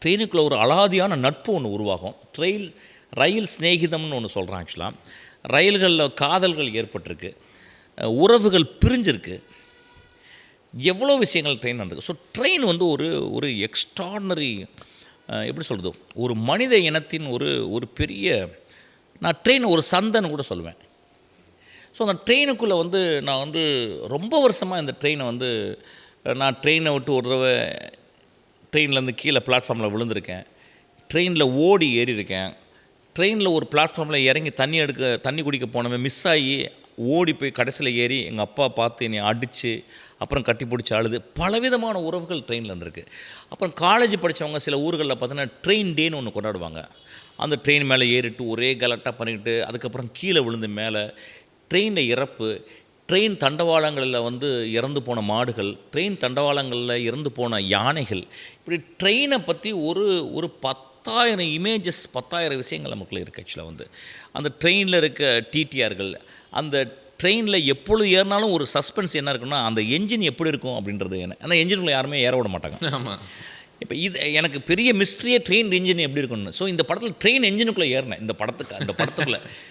ட்ரெயினுக்குள்ளே ஒரு அலாதியான நட்பு ஒன்று உருவாகும். ரயில் சிநேகிதம்னு ஒன்று சொல்கிறேன். ஆக்சுவலாக ரயில்களில் காதல்கள் ஏற்பட்டிருக்கு, உறவுகள் பிரிஞ்சிருக்கு, எவ்வளோ விஷயங்கள் ட்ரெயின் நடந்திருக்கு. ஸோ ட்ரெயின் வந்து ஒரு ஒரு எக்ஸ்ட்ராடனரி, எப்படி சொல்கிறது, ஒரு மனித இனத்தின் ஒரு பெரிய, நான் ட்ரெயின் ஒரு சந்தைன்னு கூட சொல்லுவேன். ஸோ அந்த ட்ரெயினுக்குள்ளே வந்து நான் வந்து ரொம்ப வருஷமாக இந்த ட்ரெயினை வந்து, நான் ட்ரெயினை விட்டு ஒரு தடவை ட்ரெயின்லேருந்து கீழே பிளாட்ஃபார்மில் விழுந்திருக்கேன், ட்ரெயினில் ஓடி ஏறியிருக்கேன், ட்ரெயினில் ஒரு பிளாட்ஃபார்மில் இறங்கி தண்ணி குடிக்க போனவன் மிஸ் ஆகி ஓடி போய் கடைசியில் ஏறி எங்கள் அப்பா பார்த்து என்னை அடித்து அப்புறம் கட்டி பிடிச்சி அழுது, பலவிதமான உறவுகள் ட்ரெயினில் இருந்திருக்கு. அப்புறம் காலேஜ் படித்தவங்க சில ஊர்களில் பார்த்தீங்கன்னா ட்ரெயின் டேன்னு ஒன்று கொண்டாடுவாங்க. அந்த ட்ரெயின் மேலே ஏறிட்டு ஒரே கலட்டாக பண்ணிக்கிட்டு அதுக்கப்புறம் கீழே விழுந்து மேலே ட்ரெயினில் இறப்பு, ட்ரெயின் தண்டவாளங்களில் வந்து இறந்து போன மாடுகள், ட்ரெயின் தண்டவாளங்களில் இறந்து போன யானைகள், இப்படி ட்ரெயினை பற்றி ஒரு 10,000 இமேஜஸ், 10,000 விஷயங்கள் நமக்குள்ளே இருக்குது. ஆக்சுவலாக வந்து அந்த ட்ரெயினில் இருக்க டிடிஆர்கள், அந்த ட்ரெயினில் எப்பொழுது ஏறினாலும் ஒரு சஸ்பென்ஸ் என்ன இருக்குன்னா, அந்த என்ஜின் எப்படி இருக்கும் அப்படின்றது. அந்த என்ஜினுக்குள்ளே யாருமே ஏற விட மாட்டாங்க. ஆமாம். இப்போ இது எனக்கு பெரிய மிஸ்ட்ரியே ட்ரெயின் என்ஜின் எப்படி இருக்குன்னு. ஸோ இந்த படத்தில் ட்ரெயின் என்ஜினுக்குள்ளே ஏறினேன். இந்த படத்துக்குள்ளே